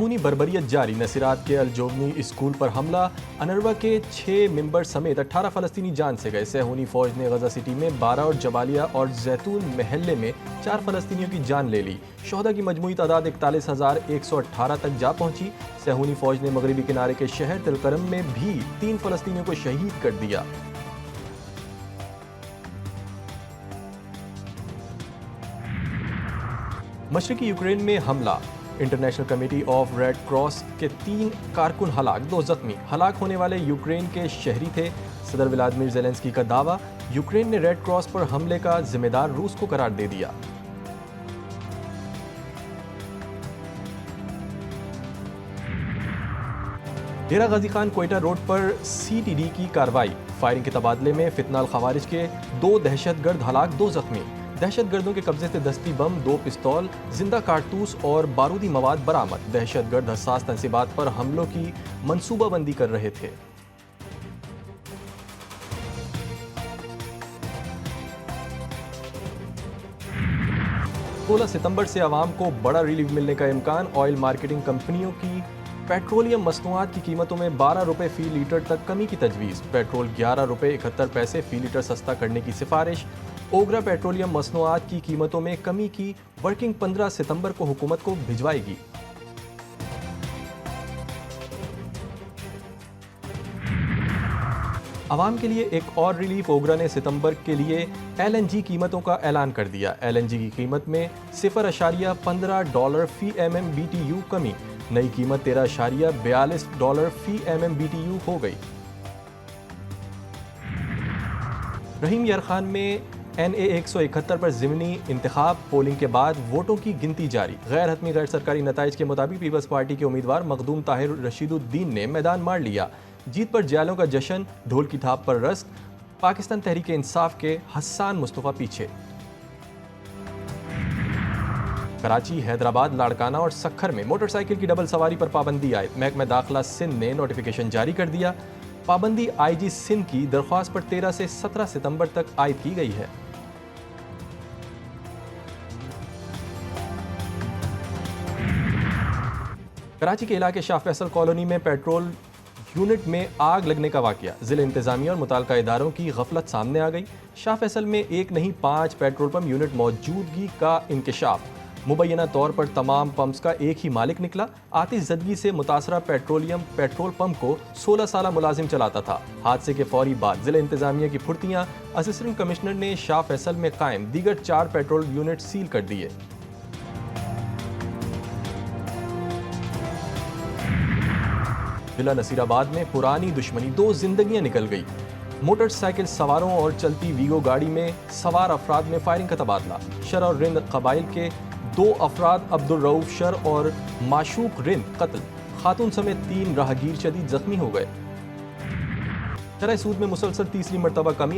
सेहूनी बर्बरियत जारी। नसीरात के अलजोबनी स्कूल पर हमला, अनरवा के 6 मेंबर समेत 18 फ़लस्तीनी जान से गए। सेहूनी फ़ौज ने गजा सिटी में 12 और जबालिया और जैतून महल्ले में 4 फ़लस्तीनियों की जान ले ली। शोहदा की मजमूई तादाद 41,118 तक जा पहुंची। सेहूनी फ़ौज ने मगरबी किनारे के शहर तिलकरम में भी 3 फ़लस्तीनियों को शहीद कर दिया। मशरकी यूक्रेन में हमला, international committee of red cross के 3 कारकुन हलाक, 2 जख्मी। हलाक होने वाले यूक्रेन के शहरी थे। सदर व्लादिमीर ज़ेलेंस्की का दावा, यूक्रेन ने रेड क्रॉस पर हमले का जिम्मेदार रूस को करार दे दिया। डेरा गाजी खान कोयटा रोड पर CTD की कार्रवाई, फायरिंग के तबादले में फितनाल खवारिज के 2 दहशतगर्द हलाक, 2 जख्मी। दहशतगर्दों के कब्जे से दस्ती बम, 2 पिस्तौल, जिंदा कारतूस और बारूदी मवाद बरामद। दहशतगर्द हसास तंसीबात पर हमलों की मंसूबाबंदी कर रहे थे। 16 सितंबर से आवाम को बड़ा रिलीफ मिलने का इम्कान। ऑयल मार्केटिंग कंपनियों की पेट्रोलियम मसनूआत की कीमतों में 12 रुपये फी लीटर तक कमी की तजवीज़। पेट्रोल 11 रुपये 71 पैसे फी लीटर सस्ता करने की सिफारिश। ओगरा पेट्रोलियम मसनूआत की कीमतों में कमी की वर्किंग 15 सितंबर को हुकूमत को भिजवाएगी। आवाम के लिए एक और रिलीफ, ओगरा ने सितंबर के लिए LNG कीमतों का ऐलान कर दिया। LNG की कीमत में $0.15 फी MMBTU कमी, नई कीमत $13.42 फी MMBTU हो गई। रहीम यार खान में NA 171 पर ज़िमनी इंतखाब, पोलिंग के बाद वोटों की गिनती जारी। गैर हतमी गैर सरकारी नताइज के मुताबिक पीपल्स पार्टी के उम्मीदवार मखदूम ताहिर रशीदुद्दीन ने मैदान मार लिया। जीत पर जयालों का जश्न, ढोल की थाप पर रस्क। पाकिस्तान तहरीक इंसाफ के हस्सान मुस्तफ़ा पीछे। कराची, हैदराबाद, लाड़काना और सखर में मोटरसाइकिल की डबल सवारी पर पाबंदी आयद। महकमा दाखिला सिंध ने नोटिफिकेशन जारी कर दिया। पाबंदी IG सिंध की दरख्वास्त पर 13 से 17 सितंबर तक आयद की गई है। कराची के इलाके शाह फैसल कॉलोनी में पेट्रोल यूनिट में आग लगने का वाकया। जिला इंतजामिया और मुताल्लिका इदारों की गफलत सामने आ गई। शाह फैसल में एक नहीं 5 पेट्रोल पंप यूनिट मौजूदगी का इंकशाफ। मुबैना तौर पर तमाम पंप्स का एक ही मालिक निकला। आतिशज़दगी से मुतासरा पेट्रोल पंप को 16 साला मुलाजिम चलाता था। हादसे के फौरी बाद जिला इंतजामिया की फुर्तियाँ, असिस्टेंट कमिश्नर ने शाह फैसल में कायम दीगर 4 पेट्रोल यूनिट सील कर दिए। जिला नसीराबाद में पुरानी दुश्मनी, 2 जिंदगियां निकल गई। मोटरसाइकिल सवारों और चलती वीगो गाड़ी में सवार अफराद में फायरिंग का तबादला। शर और रिंद कबाइल के 2 अफराद अब्दुल रऊफ शर और माशूक रिंद कत्ल। खातून समेत 3 राहगीर शदीद जख्मी हो गए। शरह सूद में मुसलसल तीसरी मरतबा कमी।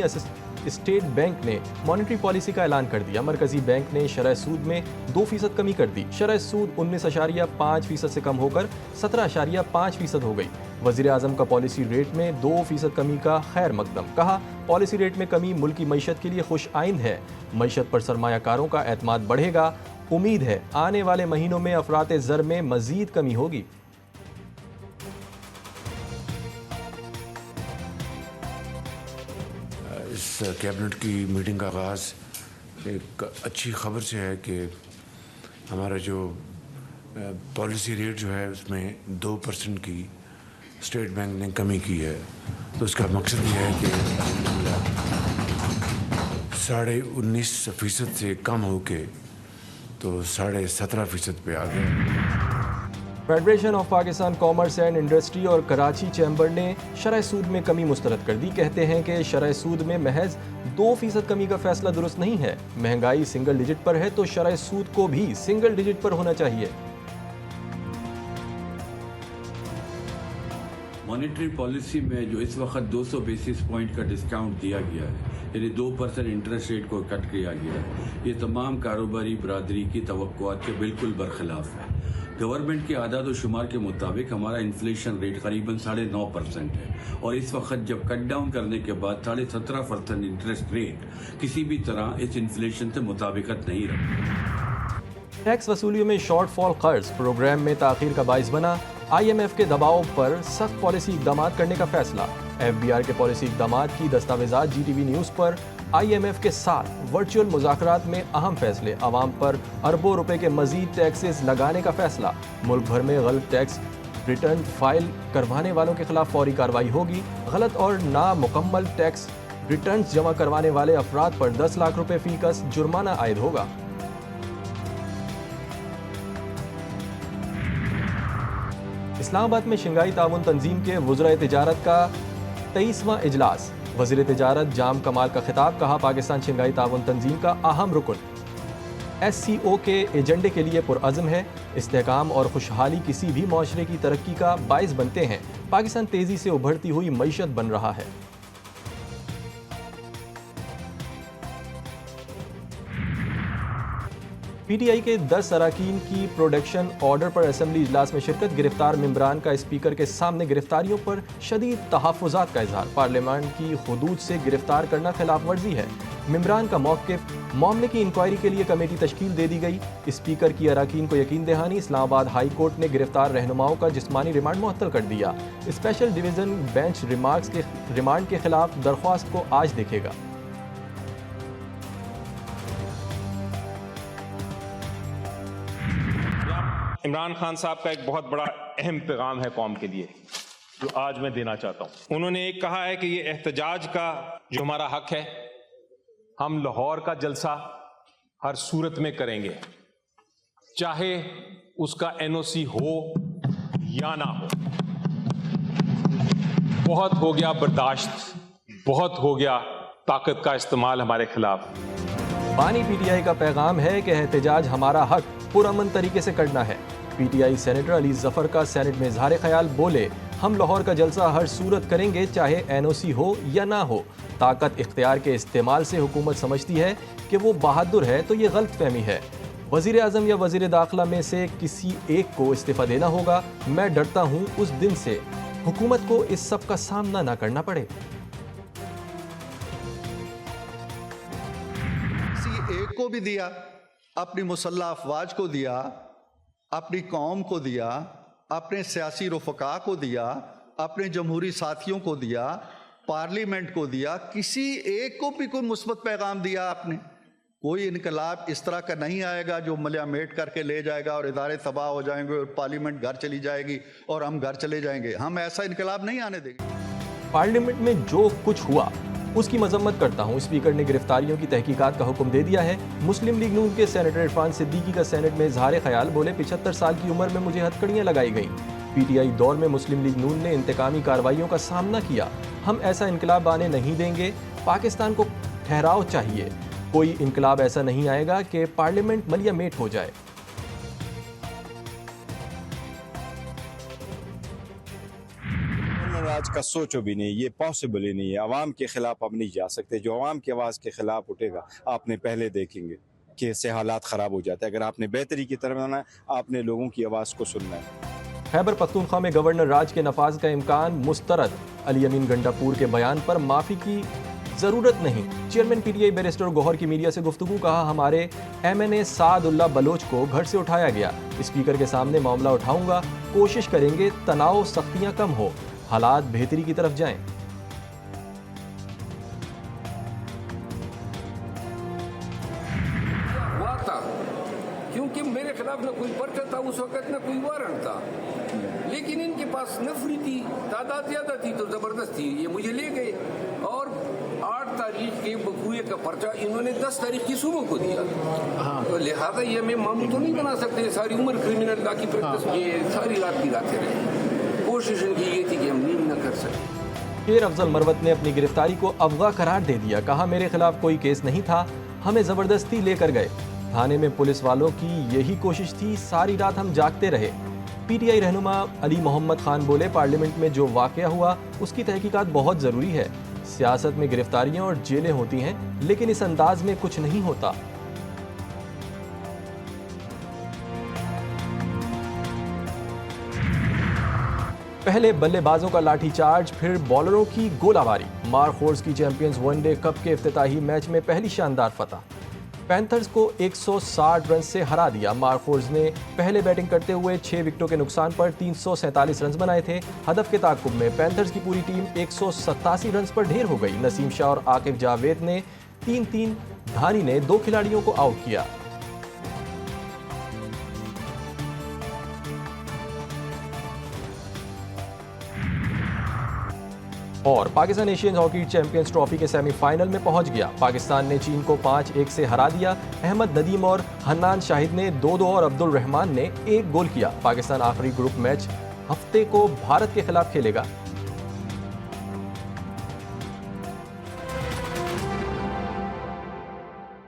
स्टेट बैंक ने मॉनेटरी पॉलिसी का ऐलान कर दिया। मरकजी बैंक ने शरह सूद में 2% कमी कर दी। शरह सूद 19.5% से कम होकर 17.5% हो गई। वज़ीर आज़म का पॉलिसी रेट में 2% कमी का खैर मकदम। कहा, पॉलिसी रेट में कमी मुल्की मईशत के लिए खुश आइंद है। मईशत पर सरमायाकारों का एतमाद बढ़ेगा। उम्मीद है आने वाले महीनों में अफरात ज़र में मज़ीद कमी होगी। इस कैबिनेट की मीटिंग का आगाज़ एक अच्छी खबर से है कि हमारा जो पॉलिसी रेट जो है उसमें 2% की स्टेट बैंक ने कमी की है। तो उसका मकसद ये है कि 19.5% से कम होके तो 17.5% पे आ गया। Federation of Pakistan commerce and industry और कराची चैम्बर ने शरह सूद में कमी मुस्तरद कर दी। कहते हैं कि शरह सूद में महज 2% कमी का फैसला दुरुस्त नहीं है। महंगाई सिंगल डिजिट पर है तो शरह सूद को भी सिंगल डिजिट पर होना चाहिए। मॉनेटरी पॉलिसी में जो इस वक्त 200 बेसिस पॉइंट का डिस्काउंट दिया गया है, यानी 2% इंटरेस्ट रेट को कट किया गया है, ये तमाम कारोबारी बरादरी की तवक्कुआत के बिल्कुल बरखिलाफ है। गवर्नमेंट के आदाद व शुमार के मुताबिक हमारा इन्फ्लेशन रेट करीबन 9.5% है और इस वक्त जब कट डाउन करने के बाद 17.5% इंटरेस्ट रेट किसी भी तरह इस इन्फ्लेशन से मुताबिकत नहीं रखता। टैक्स वसूलियों में शॉर्टफॉल कर्ज प्रोग्राम में ताखीर का बाइस बना। IMF के दबाव पर सख्त पॉलिसी इकदाम करने का फैसला। FBR के पॉलिसी इकदाम की दस्तावेजात GTV न्यूज़ पर। IMF के साथ वर्चुअल मुज़ाकरात में अहम फैसले। अवाम पर अरबों रुपए के मजीद टैक्सेस लगाने का फैसला। मुल्क भर में गलत टैक्स रिटर्न फाइल करवाने वालों के खिलाफ फौरी कार्रवाई होगी। गलत और नामुकम्मल टैक्स रिटर्न्स जमा करवाने वाले अफराद पर 10 लाख रुपए फीकस जुर्माना आयद होगा। इस्लामाबाद में शंघाई ताउन तंजीम के वज़राए तिजारत का 23वां इजलास। वज़ीर तिजारत जाम कमाल का खिताब। कहा, पाकिस्तान शंघाई ताउन तंजीम का अहम रुकन SCO के एजेंडे के लिए पुरअज़्म है। इस्तेहकाम और खुशहाली किसी भी माशरे की तरक्की का बाइस बनते हैं। पाकिस्तान तेज़ी से उभरती हुई मईशत बन रहा है। PTI के 10 अरकान की प्रोडक्शन ऑर्डर पर असेंबली इजलास में शिरकत। गिरफ्तार मेंबरान का स्पीकर के सामने गिरफ्तारियों पर शदीद तहफ़्फ़ुज़ात का इजहार। पार्लियामेंट की हुदूद से गिरफ्तार करना खिलाफ वर्जी है। मेंबरान का मौक़िफ़। मामले की इंक्वायरी के लिए कमेटी तश्कील दे दी गई। स्पीकर की अरकान को यकीन दहानी। इस्लामाबाद हाई कोर्ट ने गिरफ्तार रहनुमाओं का जिस्मानी रिमांड मुअत्तल कर दिया। स्पेशल डिवीज़न बेंच रिमांड के खिलाफ दरख्वास्त को आज देखेगा। इमरान खान साहब का एक बहुत बड़ा अहम पैगाम है कौम के लिए जो आज मैं देना चाहता हूं। उन्होंने एक कहा है कि ये एहतजाज का जो हमारा हक है, हम लाहौर का जलसा हर सूरत में करेंगे, चाहे उसका NOC हो या ना हो। बहुत हो गया बर्दाश्त, बहुत हो गया ताकत का इस्तेमाल हमारे खिलाफ। बानी PTI का पैगाम है कि एहतजाज हमारा हक पुरअमन तरीके से करना है। PTI सेनेटर अली जफर का सेनेट में इजहार ख्याल। बोले, हम लाहौर का जलसा हर सूरत करेंगे, चाहे NOC हो या ना हो। ताकत इख्तियार के इस्तेमाल से हुकूमत समझती है कि वो बहादुर है, तो ये गलत फहमी है। वज़ीर आज़म या वज़ीर दाखिला में से किसी एक को इस्तीफ़ा देना होगा। मैं डरता हूँ उस दिन से हुकूमत को इस सब का सामना ना करना पड़े। एक को भी दिया, अपनी मुसल्लह अफवाज को दिया, अपनी कौम को दिया, अपने सियासी रुफ़का को दिया, अपने जमहूरी साथियों को दिया, पार्लियामेंट को दिया। किसी एक को भी कोई मुस्बत पैगाम दिया आपने? कोई इनकलाब इस तरह का नहीं आएगा जो मलियामेट करके ले जाएगा और इदारे तबाह हो जाएंगे और पार्लियामेंट घर चली जाएगी और हम घर चले जाएंगे। हम ऐसा इनकलाब नहीं आने देंगे। पार्लियामेंट में जो कुछ हुआ उसकी मजम्मत करता हूँ। स्पीकर ने गिरफ्तारियों की तहकीकात का हुक्म दे दिया है। मुस्लिम लीग नून के सेनेटर इरफान सिद्दीकी का सेनेट में इजहार ख्याल। बोले, 75 साल की उम्र में मुझे हथकड़ियाँ लगाई गईं। PTI दौर में मुस्लिम लीग नून ने इंतकामी कार्रवाइयों का सामना किया। हम ऐसा इनकलाब आने नहीं देंगे। पाकिस्तान को ठहराव चाहिए। कोई इनकलाब ऐसा नहीं आएगा कि पार्लियामेंट मलियामेट हो जाए। आज का सोचो भी नहीं, ये पॉसिबल ही नहीं है। अवाम के खिलाफ अब नहीं जा सकते। जो अवाम की आवाज़ के खिलाफ उठेगा, आपने पहले देखेंगे कि इससे हालात ख़राब हो जाते हैं। अगर आपने बेहतरी की तरफ आना है, आपने लोगों की आवाज़ को सुनना है। खैबर पख्तूनख्वा में गवर्नर राज के नफाज का इम्कान मुस्तरद। अली अमीन गंडापुर के बयान पर माफ़ी की ज़रूरत नहीं। चेयरमैन PTI बैरिस्टर गौहर की मीडिया से गुफ्तगू। कहा, हमारे MNA सादुल्ला बलोच को घर से उठाया गया। स्पीकर के सामने मामला उठाऊंगा। कोशिश करेंगे तनाव सख्तियाँ कम हो, हालात बेहतरी की तरफ जाएं। हुआ था क्योंकि मेरे खिलाफ न कोई पर्चा था उस वक्त, न कोई वारंट था, लेकिन इनके पास नफरी थी, तादाद ज्यादा थी तो जबरदस्त थी। ये मुझे ले गए और 8 तारीख के बकुए का पर्चा इन्होंने 10 तारीख की सुबह को दिया। तो लिहाजा ये मैं मामूल तो नहीं बना सकते। सारी उम्र क्रिमिनल लॉ की प्रैक्टिस ये सारी रात गिराते रहे। कोशिश इनकी ये थी कि हम नींद न कर सके। शेर अफजल मरवत ने अपनी गिरफ्तारी को अगवा करार दे दिया। कहा, मेरे खिलाफ कोई केस नहीं था, हमें जबरदस्ती लेकर गए। थाने में पुलिस वालों की यही कोशिश थी, सारी रात हम जागते रहे। PTI रहनुमा अली मोहम्मद खान बोले, पार्लियामेंट में जो वाकया हुआ उसकी तहकीकात बहुत ज़रूरी है। सियासत में गिरफ्तारियां और जेलें होती हैं, लेकिन इस अंदाज में कुछ नहीं होता। पहले बल्लेबाजों का लाठीचार्ज, फिर बॉलरों की गोलाबारी। मार्क होर्स की चैंपियंस वनडे कप के इफ्तिताही मैच में पहली शानदार फतह। पैंथर्स को 160 रन से हरा दिया। मार्कोर्स ने पहले बैटिंग करते हुए 6 विकेटों के नुकसान पर 347 रन बनाए थे। हदफ के ताक़ुब में पैंथर्स की पूरी टीम 187 रन पर ढेर हो गई। नसीम शाह और आकिब जावेद ने 3-3, धानी ने 2 खिलाड़ियों को आउट किया। और Pakistan Asian hockey champions trophy के सेमीफाइनल में पहुंच गया। पाकिस्तान ने चीन को 5-1 से हरा दिया। अहमद नदीम और हन्नान शाहिद ने 2-2 और अब्दुल रहमान ने 1 गोल किया। पाकिस्तान आखिरी ग्रुप मैच हफ्ते को भारत के खिलाफ खेलेगा।